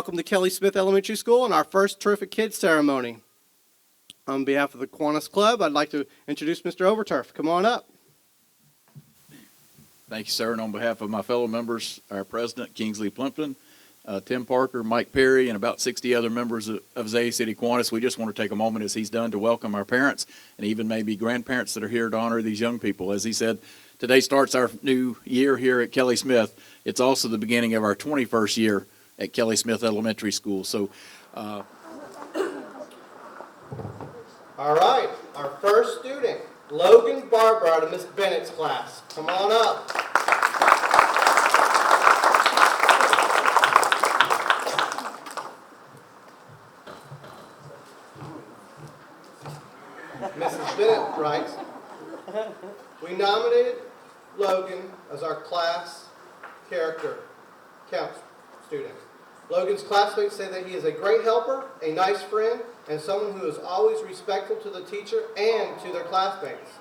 welcome to Kelley Smith Elementary School and our first Terrific Kids ceremony. On behalf of the Kiwanis Club, I'd like to introduce Mr. Overturf. Come on up. Thank you, sir. And on behalf of my fellow members, our president, Kingsley Plimpton, Tim Parker, Mike Perry, and about 60 other members of Zay City Kiwanis, we just want to take a moment, as he's done, to welcome our parents and even maybe grandparents that are here to honor these young people. As he said, today starts our new year here at Kelley Smith. It's also the beginning of our 21st year at Kelley Smith Elementary School. So, all right, our first student, Logan Barber, out of Miss Bennett's class. Come on up. Mrs. Bennett writes, we nominated Logan as our class character count student. Logan's classmates say that he is a great helper, a nice friend, and someone who is always respectful to the teacher and to their classmates.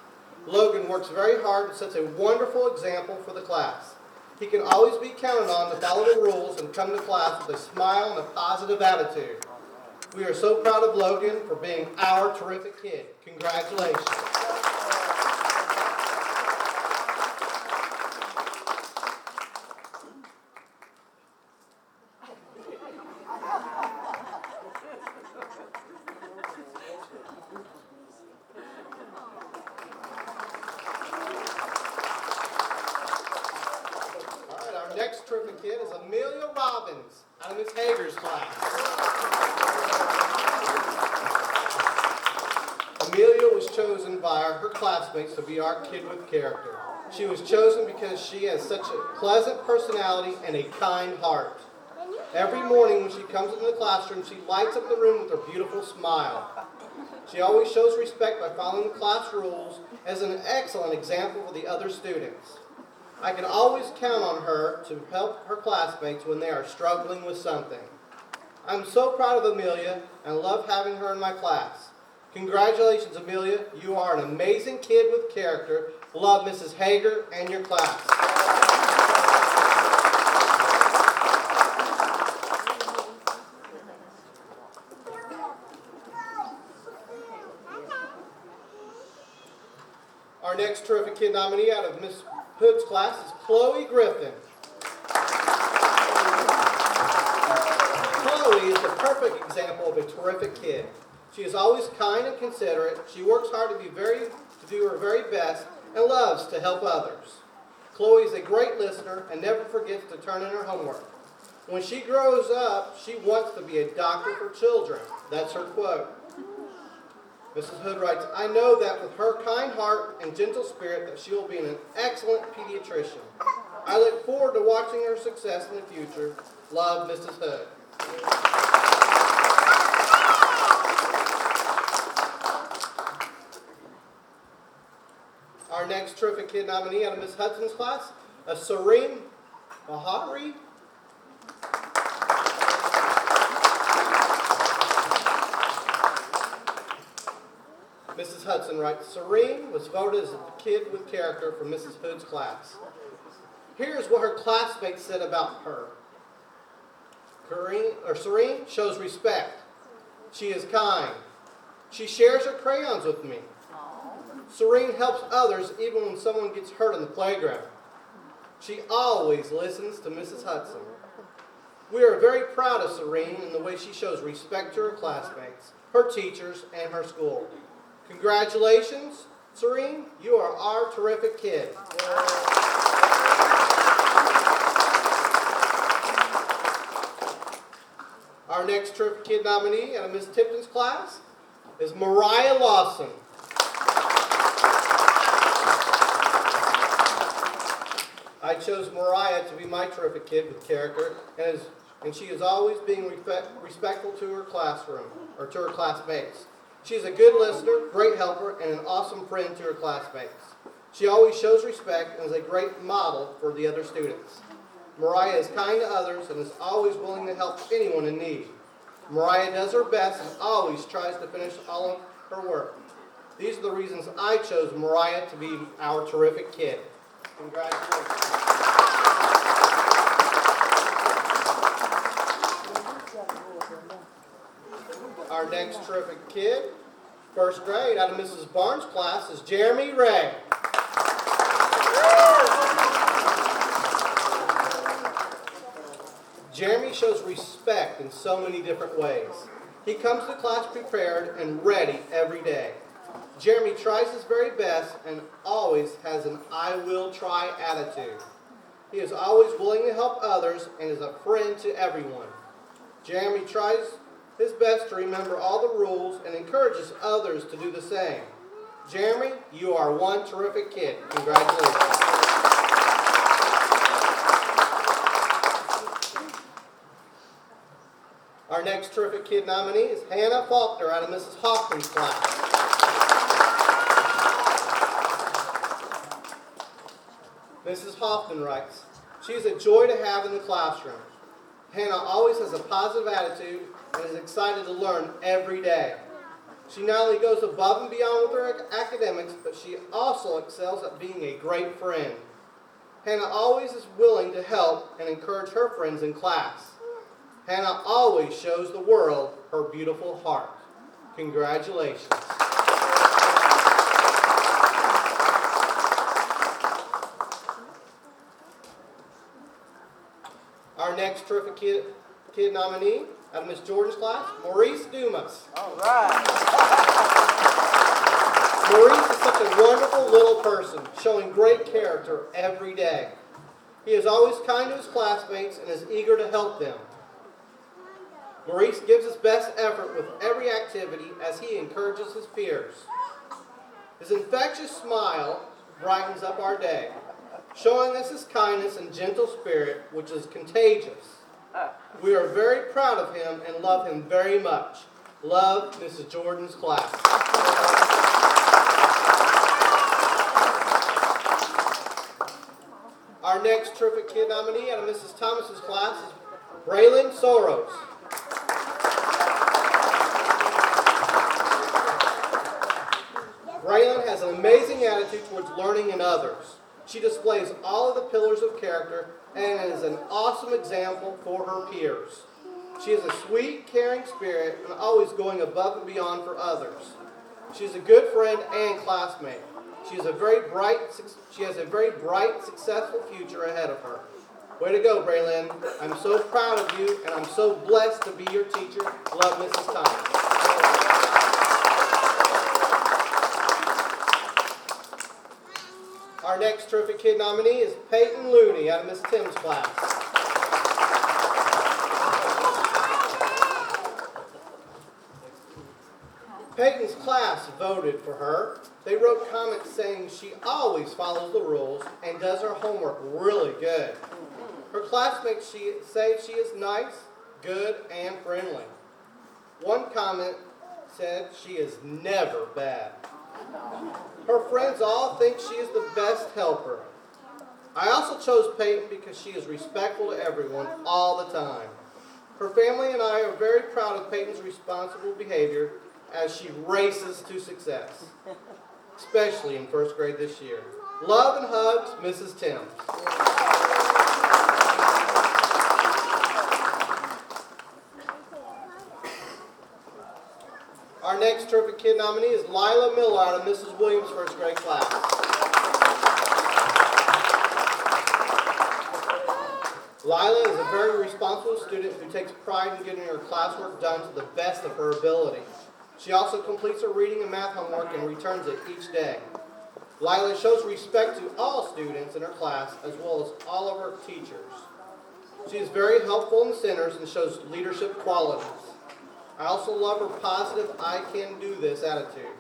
Logan works very hard and sets a wonderful example for the class. He can always be counted on to follow the rules and come to class with a smile and a positive attitude. We are so proud of Logan for being our terrific kid. Congratulations. Next terrific kid is Amelia Robbins out of Miss Hager's class. Amelia was chosen by her classmates to be our kid with character. She was chosen because she has such a pleasant personality and a kind heart. Every morning when she comes into the classroom, she lights up the room with her beautiful smile. She always shows respect by following the class rules as an excellent example for the other students. I can always count on her to help her classmates when they are struggling with something. I'm so proud of Amelia and love having her in my class. Congratulations, Amelia. You are an amazing kid with character. Love Mrs. Hager and your class. Our next terrific kid nominee out of Miss Hood's class is Chloe Griffin. Chloe is the perfect example of a terrific kid. She is always kind and considerate. She works hard to do her very best and loves to help others. Chloe is a great listener and never forgets to turn in her homework. When she grows up, she wants to be a doctor for children. That's her quote. Mrs. Hood writes, I know that with her kind heart and gentle spirit that she will be an excellent pediatrician. I look forward to watching her success in the future. Love, Mrs. Hood. Our next terrific kid nominee out of Miss Hudson's class, Serene Bahari. Mrs. Hudson writes, Serene was voted as a kid with character from Mrs. Hood's class. Here's what her classmates said about her. Serene shows respect. She is kind. She shares her crayons with me. Serene helps others even when someone gets hurt on the playground. She always listens to Mrs. Hudson. We are very proud of Serene in the way she shows respect to her classmates, her teachers, and her school. Congratulations, Serene. You are our terrific kid. Our next terrific kid nominee out of Miss Tipton's class is Mariah Lawson. I chose Mariah to be my terrific kid with character, and she is always being respectful to her classroom, or to her classmates. She is a good listener, great helper, and an awesome friend to her classmates. She always shows respect and is a great model for the other students. Mariah is kind to others and is always willing to help anyone in need. Mariah does her best and always tries to finish all of her work. These are the reasons I chose Mariah to be our terrific kid. Congratulations. next terrific kid, first grade, out of Mrs. Barnes' class, is Jeremy Ray. Jeremy shows respect in so many different ways. He comes to class prepared and ready every day. Jeremy tries his very best and always has an I will try attitude. He is always willing to help others and is a friend to everyone. Jeremy tries his best to remember all the rules and encourages others to do the same. Jeremy, you are one terrific kid. Congratulations. Our next terrific kid nominee is Hannah Faulkner out of Mrs. Hoffman's class. Mrs. Hoffman writes, "She is a joy to have in the classroom. Hannah always has a positive attitude and is excited to learn every day. She not only goes above and beyond with her academics, but she also excels at being a great friend. Hannah always is willing to help and encourage her friends in class. Hannah always shows the world her beautiful heart. Congratulations." Our next terrific kid nominee out of Miss Jordan's class, Maurice Dumas. All right. Maurice is such a wonderful little person, showing great character every day. He is always kind to his classmates and is eager to help them. Maurice gives his best effort with every activity as he encourages his peers. His infectious smile brightens up our day, showing us his kindness and gentle spirit, which is contagious. We are very proud of him and love him very much. Love, Mrs. Jordan's class. Our next terrific kid nominee out of Mrs. Thomas's class is Braylon Soros. Braylon has an amazing attitude towards learning and others. She displays all of the pillars of character and is an awesome example for her peers. She has a sweet, caring spirit and always going above and beyond for others. She is a good friend and classmate. She has a very bright, successful future ahead of her. Way to go, Braylon. I'm so proud of you, and I'm so blessed to be your teacher. Love, Mrs. Thomas. Our next terrific kid nominee is Peyton Looney out of Miss Tim's class. Peyton's class voted for her. They wrote comments saying she always follows the rules and does her homework really good. Her classmates say she is nice, good, and friendly. One comment said she is never bad. Her friends all think she is the best helper. I also chose Peyton because she is respectful to everyone all the time. Her family and I are very proud of Peyton's responsible behavior as she races to success, especially in first grade this year. Love and hugs, Mrs. Tim. Our next terrific kid nominee is Lila Miller out of Mrs. Williams' first grade class. Lila is a very responsible student who takes pride in getting her classwork done to the best of her ability. She also completes her reading and math homework and returns it each day. Lila shows respect to all students in her class as well as all of her teachers. She is very helpful in centers and shows leadership qualities. I also love her positive, I can do this attitude.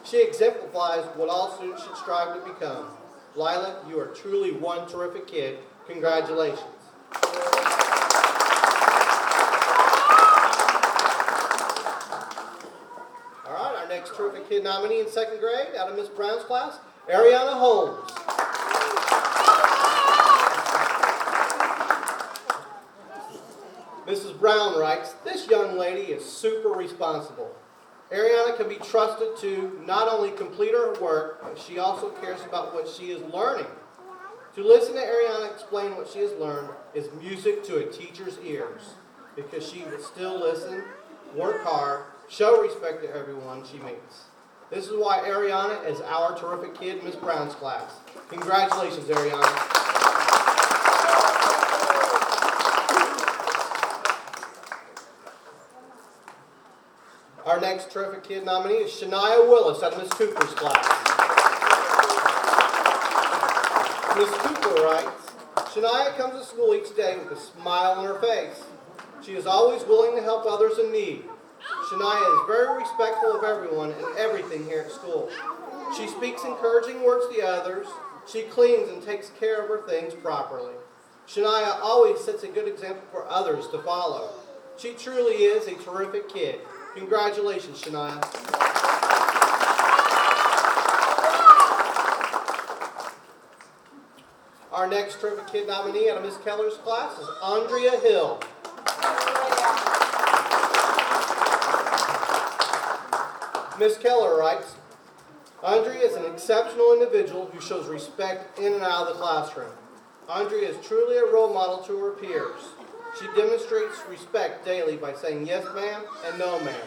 She exemplifies what all students should strive to become. Lila, you are truly one terrific kid. Congratulations. All right, our next terrific kid nominee in second grade out of Miss Brown's class, Ariana Holmes. Mrs. Brown writes, "This young lady is super responsible. Ariana can be trusted to not only complete her work, but she also cares about what she is learning. To listen to Ariana explain what she has learned is music to a teacher's ears because she will still listen, work hard, show respect to everyone she meets. This is why Ariana is our terrific kid in Miss Brown's class. Congratulations, Ariana. Our next terrific kid nominee is Shania Willis out of Miss Cooper's class. Miss Cooper writes, Shania comes to school each day with a smile on her face. She is always willing to help others in need. Shania is very respectful of everyone and everything here at school. She speaks encouraging words to others. She cleans and takes care of her things properly. Shania always sets a good example for others to follow. She truly is a terrific kid. Congratulations, Shania. Our next terrific kid nominee out of Miss Keller's class is Andrea Hill. Miss Keller writes, Andrea is an exceptional individual who shows respect in and out of the classroom. Andrea is truly a role model to her peers. She demonstrates respect daily by saying yes ma'am and no ma'am.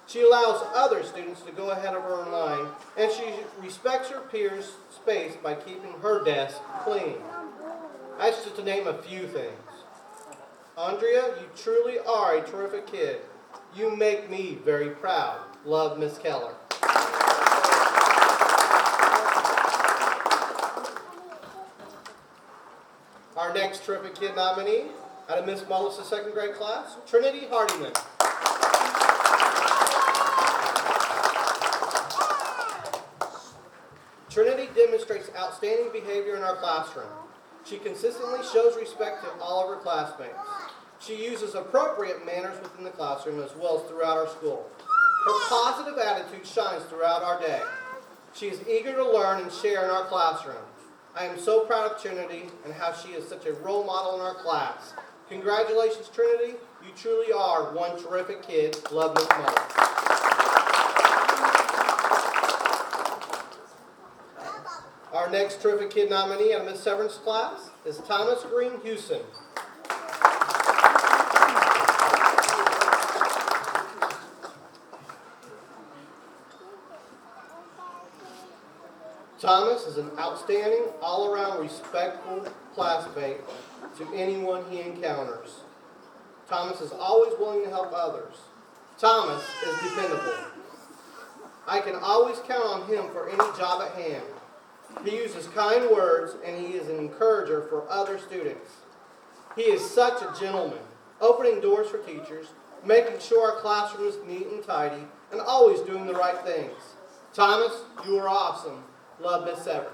She allows other students to go ahead of her in line, and she respects her peers' space by keeping her desk clean. That's just to name a few things. Andrea, you truly are a terrific kid. You make me very proud. Love, Miss Keller. Our next terrific kid nominee out of Miss Mullis' second grade class, Trinity Hardiman. Trinity demonstrates outstanding behavior in our classroom. She consistently shows respect to all of her classmates. She uses appropriate manners within the classroom as well as throughout our school. Her positive attitude shines throughout our day. She is eager to learn and share in our classroom. I am so proud of Trinity and how she is such a role model in our class. Congratulations, Trinity. You truly are one terrific kid. Love, Miss Mullis. Our next terrific kid nominee out of Miss Severn's class is Thomas Green Houston. Thomas is an outstanding, all-around respectful classmate to anyone he encounters. Thomas is always willing to help others. Thomas is dependable. I can always count on him for any job at hand. He uses kind words and he is an encourager for other students. He is such a gentleman, opening doors for teachers, making sure our classroom is neat and tidy, and always doing the right things. Thomas, you are awesome. Love, Miss Severance.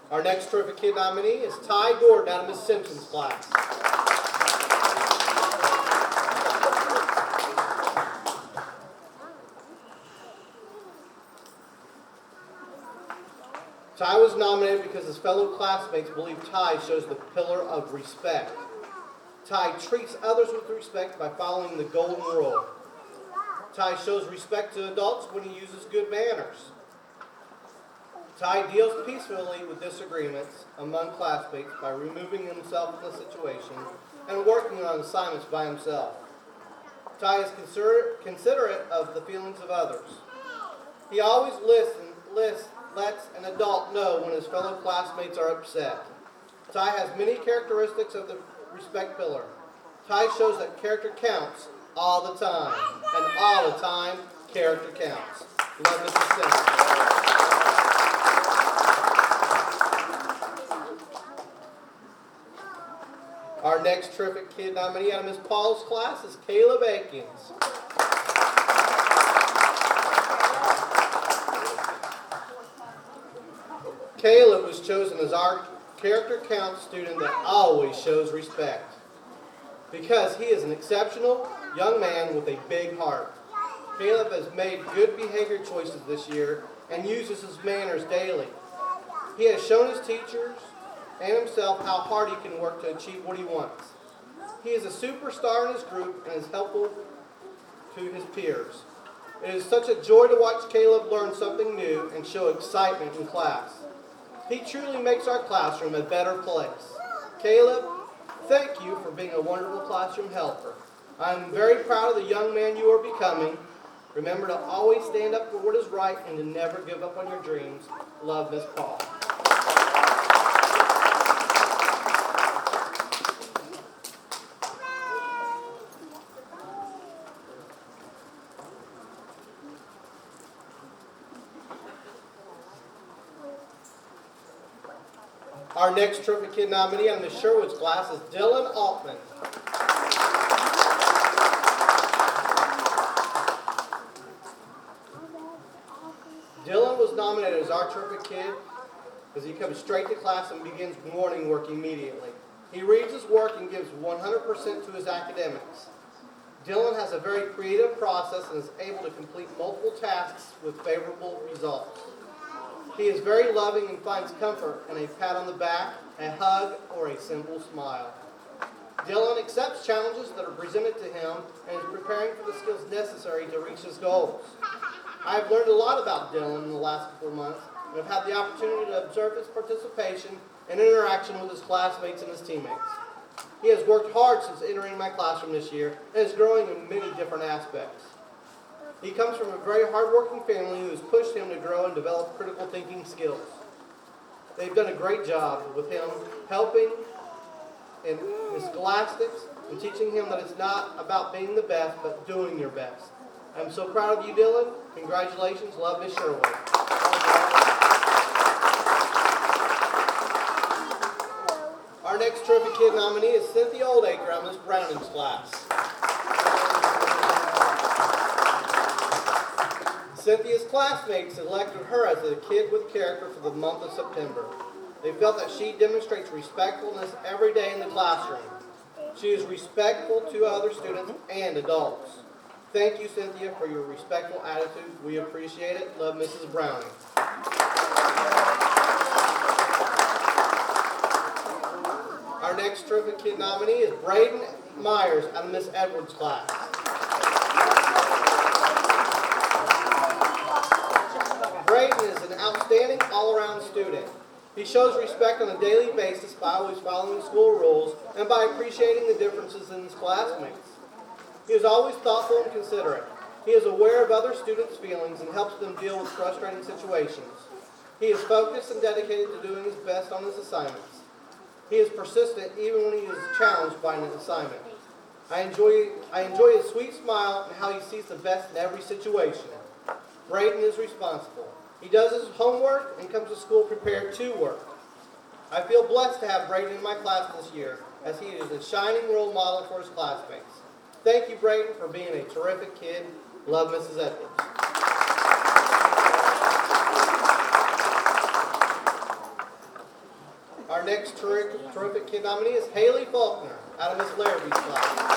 Our next terrific kid nominee is Ty Gordon out of Miss Simpson's class. Ty was nominated because his fellow classmates believe Ty shows the pillar of respect. Ty treats others with respect by following the golden rule. Ty shows respect to adults when he uses good manners. Ty deals peacefully with disagreements among classmates by removing himself from the situation and working on assignments by himself. Ty is considerate of the feelings of others. He always lets an adult know when his fellow classmates are upset. Ty has many characteristics of the respect pillar. Ty shows that character counts all the time, and all the time, character counts. Love, Mr. Simpson. Our next terrific kid nominee out of Miss Paul's class is Caleb Akins. Caleb was chosen as our character count student that always shows respect because he is an exceptional young man with a big heart. Caleb has made good behavior choices this year and uses his manners daily. He has shown his teachers and himself how hard he can work to achieve what he wants. He is a superstar in his group and is helpful to his peers. It is such a joy to watch Caleb learn something new and show excitement in class. He truly makes our classroom a better place. Caleb, thank you for being a wonderful classroom helper. I'm very proud of the young man you are becoming. Remember to always stand up for what is right and to never give up on your dreams. Love, Miss Paul. Our next Trophy Kid nominee on Miss Sherwood's class is Dylan Altman. Dylan was nominated as our Trophy Kid as he comes straight to class and begins morning work immediately. He reads his work and gives 100% to his academics. Dylan has a very creative process and is able to complete multiple tasks with favorable results. He is very loving and finds comfort in a pat on the back, a hug, or a simple smile. Dylan accepts challenges that are presented to him and is preparing for the skills necessary to reach his goals. I have learned a lot about Dylan in the last couple of months and have had the opportunity to observe his participation and interaction with his classmates and his teammates. He has worked hard since entering my classroom this year and is growing in many different aspects. He comes from a very hardworking family who has pushed him to grow and develop critical thinking skills. They've done a great job with him helping in his scholastics and teaching him that it's not about being the best, but doing your best. I'm so proud of you, Dylan. Congratulations. Love, Miss Sherwood. Our next Trophy Kid nominee is Cynthia Oldacre on Miss Browning's class. Cynthia's classmates elected her as the Kid with Character for the month of September. They felt that she demonstrates respectfulness every day in the classroom. She is respectful to other students and adults. Thank you, Cynthia, for your respectful attitude. We appreciate it. Love, Mrs. Browning. Our next Trophy Kid nominee is Braden Myers out of Miss Edwards' class. Braden is an outstanding all-around student. He shows respect on a daily basis by always following school rules and by appreciating the differences in his classmates. He is always thoughtful and considerate. He is aware of other students' feelings and helps them deal with frustrating situations. He is focused and dedicated to doing his best on his assignments. He is persistent even when he is challenged by an assignment. I enjoy his sweet smile and how he sees the best in every situation. Braden is responsible. He does his homework and comes to school prepared to work. I feel blessed to have Braden in my class this year as he is a shining role model for his classmates. Thank you, Braden, for being a terrific kid. Love, Mrs. Edwards. Our next terrific kid nominee is Haley Faulkner out of Miss Larrabee's class.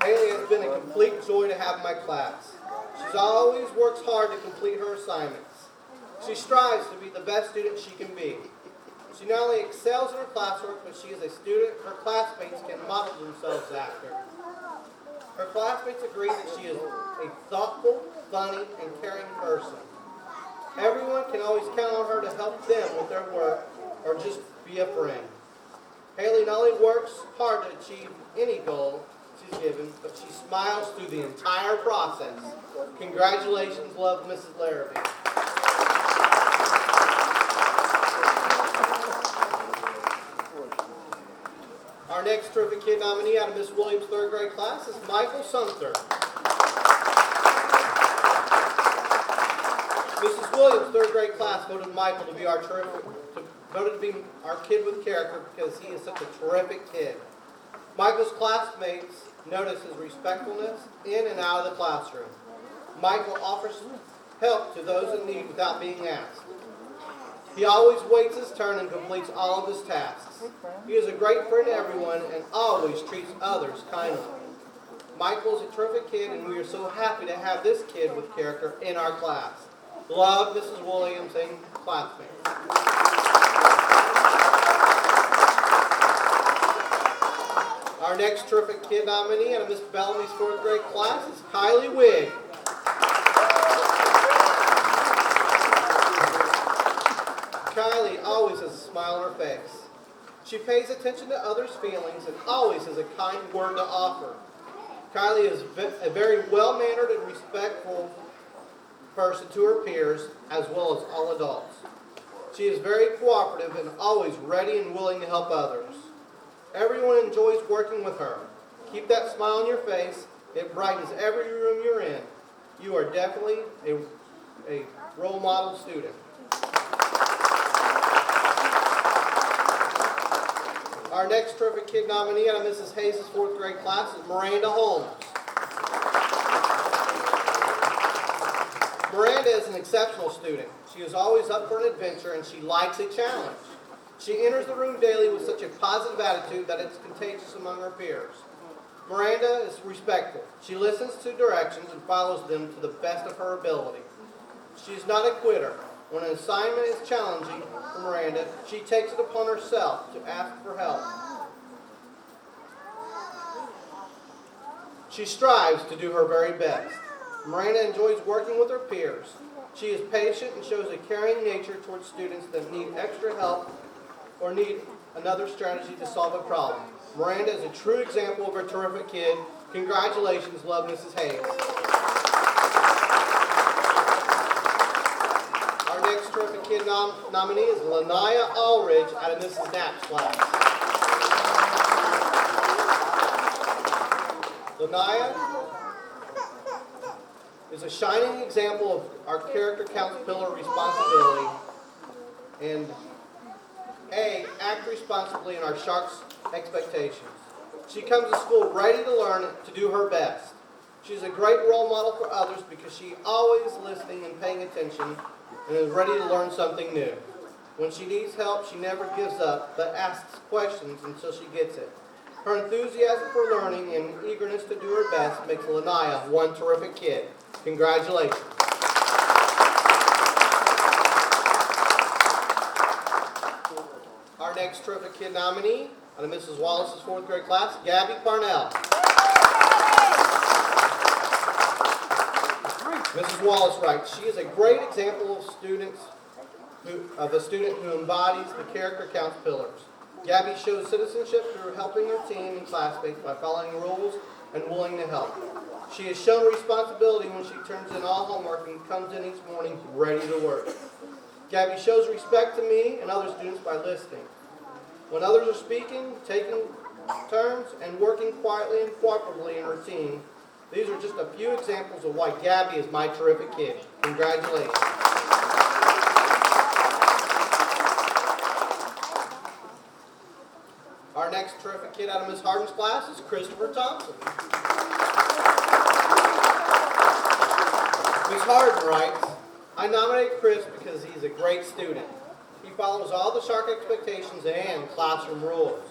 Haley has been a complete joy to have in my class. She always works hard to complete her assignments. She strives to be the best student she can be. She not only excels in her classwork, but she is a student her classmates can model themselves after. Her classmates agree that she is a thoughtful, funny, and caring person. Everyone can always count on her to help them with their work or just be a friend. Haley not only works hard to achieve any goal she's given, but she smiles through the entire process. Congratulations, love, Mrs. Larrabee. Our next terrific kid nominee out of Miss Williams' third grade class is Michael Sumter. Mrs. Williams' third grade class voted Michael to be our kid with character because he is such a terrific kid. Michael's classmates notice his respectfulness in and out of the classroom. Michael offers help to those in need without being asked. He always waits his turn and completes all of his tasks. He is a great friend to everyone and always treats others kindly. Michael is a terrific kid, and we are so happy to have this kid with character in our class. Love, Mrs. Williams and classmates. Our next terrific kid nominee out of Miss Bellamy's fourth grade class is Kylie Wigg Kylie always has a smile on her face. She pays attention to others' feelings and always has a kind word to offer. Kylie is a very well-mannered and respectful person to her peers as well as all adults. She is very cooperative and always ready and willing to help others. Everyone enjoys working with her. Keep that smile on your face. It brightens every room you're in. You are definitely a role model student. Our next terrific kid nominee out of Mrs. Hayes' 4th grade class is Miranda Holmes. Miranda is an exceptional student. She is always up for an adventure and she likes a challenge. She enters the room daily with such a positive attitude that it's contagious among her peers. Miranda is respectful. She listens to directions and follows them to the best of her ability. She is not a quitter. When an assignment is challenging for Miranda, she takes it upon herself to ask for help. She strives to do her very best. Miranda enjoys working with her peers. She is patient and shows a caring nature towards students that need extra help or need another strategy to solve a problem. Miranda is a true example of a terrific kid. Congratulations, love Mrs. Hayes. Our next terrific kid nominee is Lanaya Allridge out of Mrs. Knapp's class. Lanaya is a shining example of our character counts pillar responsibility and act responsibly in our Sharks' expectations. She comes to school ready to learn to do her best. She's a great role model for others because she's always listening and paying attention and is ready to learn something new. When she needs help, she never gives up, but asks questions until she gets it. Her enthusiasm for learning and eagerness to do her best makes Lanaya one terrific kid. Congratulations. Our next terrific kid nominee out of Mrs. Wallace's 4th grade class, Gabby Parnell. Mrs. Wallace writes, she is a great example of a student who embodies the character counts pillars. Gabby shows citizenship through helping her team and classmates by following rules and willing to help. She has shown responsibility when she turns in all homework and comes in each morning ready to work. Gabby shows respect to me and other students by listening. When others are speaking, taking turns, and working quietly and cooperatively in her team, these are just a few examples of why Gabby is my terrific kid. Congratulations. Our next terrific kid out of Ms. Harden's class is Christopher Thompson. Ms. Harden writes, I nominate Chris because he's a great student. He follows all the Shark expectations and classroom rules.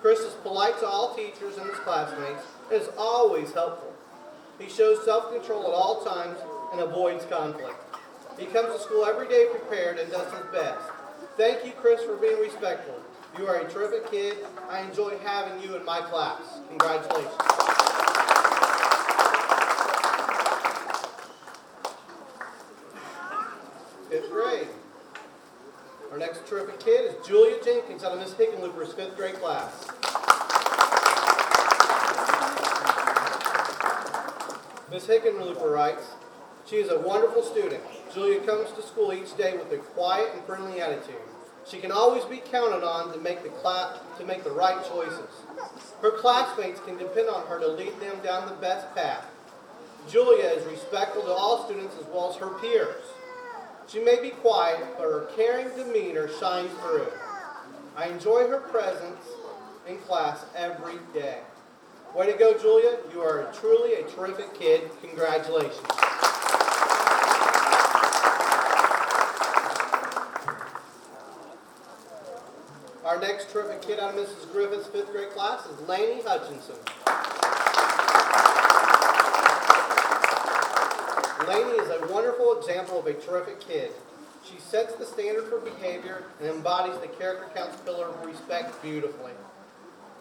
Chris is polite to all teachers and his classmates and is always helpful. He shows self-control at all times and avoids conflict. He comes to school every day prepared and does his best. Thank you, Chris, for being respectful. You are a terrific kid. I enjoy having you in my class. Congratulations. Fifth grade. Our next terrific kid is Julia Jenkins out of Miss Hickenlooper's 5th grade class. Miss Hickenlooper writes, she is a wonderful student. Julia comes to school each day with a quiet and friendly attitude. She can always be counted on to make the right choices. Her classmates can depend on her to lead them down the best path. Julia is respectful to all students as well as her peers. She may be quiet, but her caring demeanor shines through. I enjoy her presence in class every day. Way to go, Julia. You are truly a terrific kid. Congratulations. Our next terrific kid out of Mrs. Griffith's 5th grade class is Lainey Hutchinson. Lainey is a wonderful example of a terrific kid. She sets the standard for behavior and embodies the character counts pillar of respect beautifully.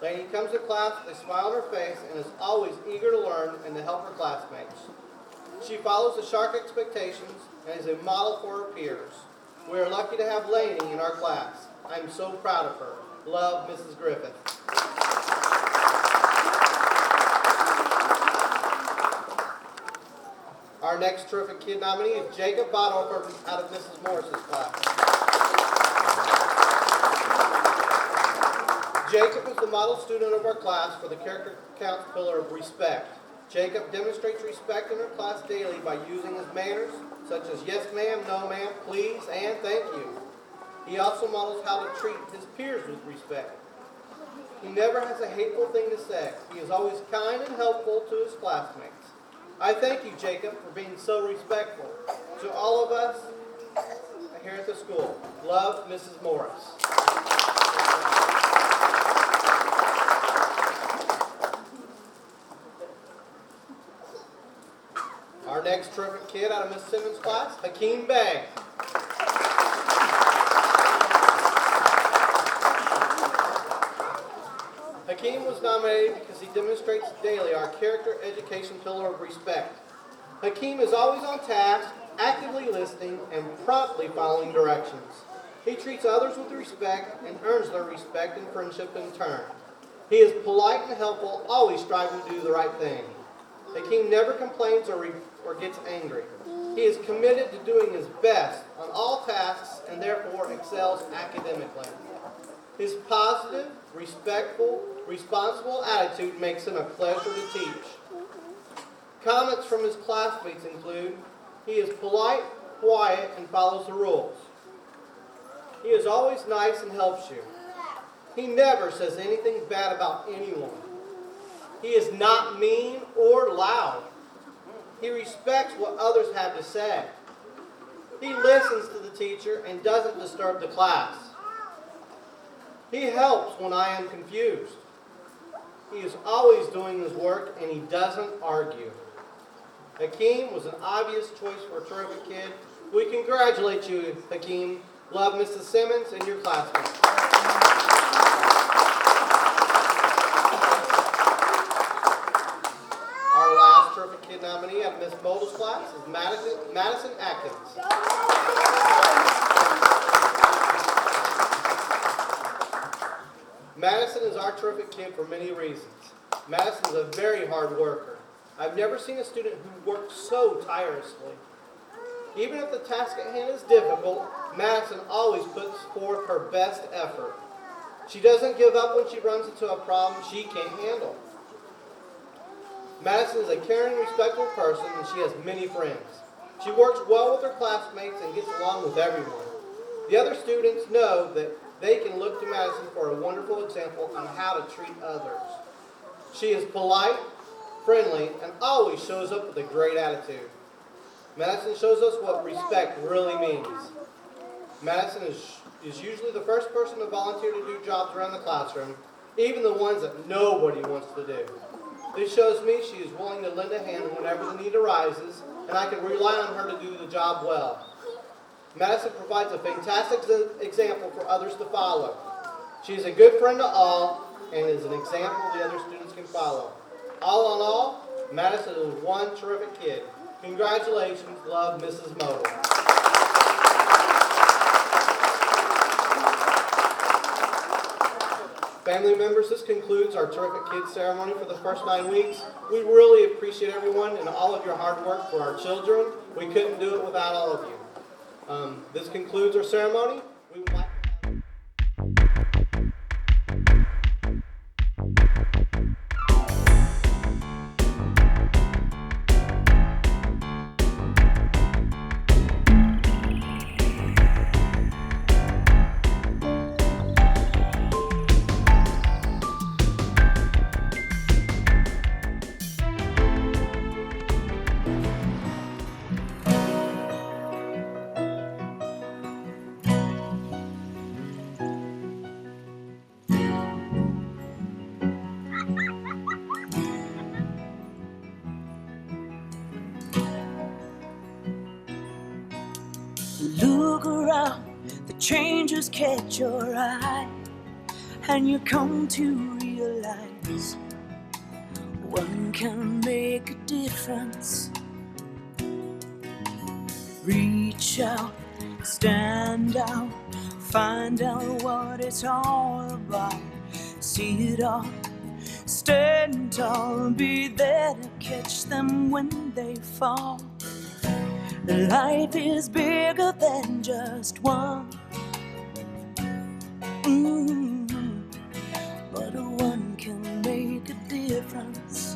Lainey comes to class with a smile on her face and is always eager to learn and to help her classmates. She follows the Shark expectations and is a model for her peers. We are lucky to have Lainey in our class. I'm so proud of her. Love, Mrs. Griffith. Our next terrific kid nominee is Jacob Botthofer out of Mrs. Morris's class. Jacob is the model student of our class for the character counts pillar of respect. Jacob demonstrates respect in our class daily by using his manners, such as yes ma'am, no ma'am, please, and thank you. He also models how to treat his peers with respect. He never has a hateful thing to say. He is always kind and helpful to his classmates. I thank you, Jacob, for being so respectful. To all of us here at the school, love, Mrs. Morris. Our next terrific kid out of Miss Simmons' class, Hakeem Bey. Hakeem was nominated because he demonstrates daily our character education pillar of respect. Hakeem is always on task, actively listening, and promptly following directions. He treats others with respect and earns their respect and friendship in turn. He is polite and helpful, always striving to do the right thing. Hakeem never complains or gets angry. He is committed to doing his best on all tasks and therefore excels academically. His positive, respectful, responsible attitude makes him a pleasure to teach. Comments from his classmates include, he is polite, quiet, and follows the rules. He is always nice and helps you. He never says anything bad about anyone. He is not mean or loud. He respects what others have to say. He listens to the teacher and doesn't disturb the class. He helps when I am confused. He is always doing his work and he doesn't argue. Hakeem was an obvious choice for a terrific kid. We congratulate you, Hakeem. Love, Mrs. Simmons and your classmates. Our last terrific kid nominee out of Miss Mold's class is Madison Atkins. Madison is our terrific kid for many reasons. Madison is a very hard worker. I've never seen a student who works so tirelessly. Even if the task at hand is difficult, Madison always puts forth her best effort. She doesn't give up when she runs into a problem she can't handle. Madison is a caring, respectful person, and she has many friends. She works well with her classmates and gets along with everyone. The other students know that they can look to Madison for a wonderful example on how to treat others. She is polite, friendly, and always shows up with a great attitude. Madison shows us what respect really means. Madison is usually the first person to volunteer to do jobs around the classroom, even the ones that nobody wants to do. This shows me she is willing to lend a hand whenever the need arises, and I can rely on her to do the job well. Madison provides a fantastic example for others to follow. She is a good friend to all and is an example the other students can follow. All in all, Madison is one terrific kid. Congratulations, love, Mrs. Model. Family members, this concludes our terrific kids ceremony for the first 9 weeks. We really appreciate everyone and all of your hard work for our children. We couldn't do it without all of you. This concludes our ceremony. We would like look around, the changes catch your eye, and you come to realize one can make a difference. Reach out, Stand out, find out what it's all about. See it all, stand tall, be there to catch them when they fall. Life is bigger than just one. But one can make a difference.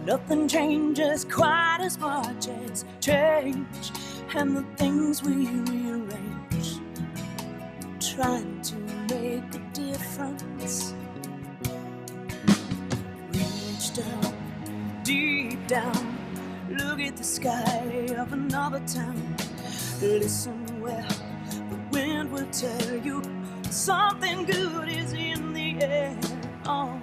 Nothing changes quite as much as change, and the things we rearrange, trying to make a difference. Reach down, deep down, look at the sky of another town. Listen well, the wind will tell you something good is in the air. Oh,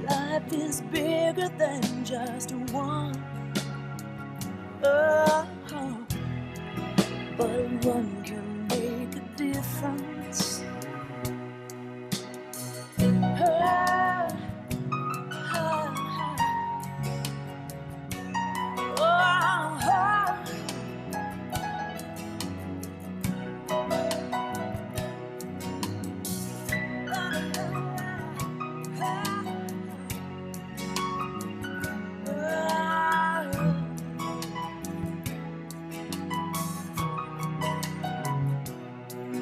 life is bigger than just one. Oh, but one can make a difference.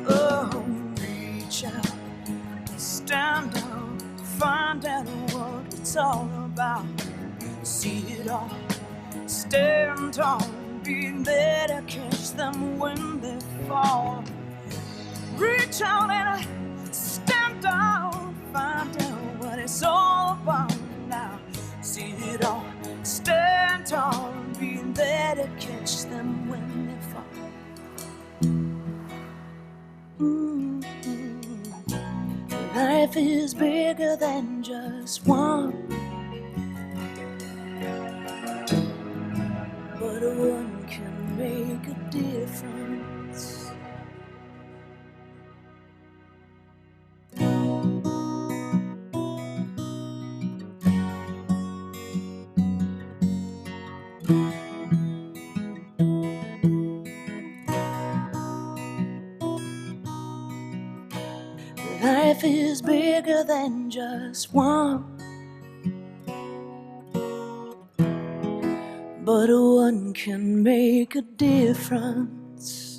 Oh, reach out, stand out, find out what it's all about. See it all, stand tall, be there to catch them when they fall. Reach out and stand down, find out what it's all about now. See it all, stand tall, be there to catch them when they fall. Life is bigger than just one, but one can make a difference. Life is bigger than just one, but one can make a difference.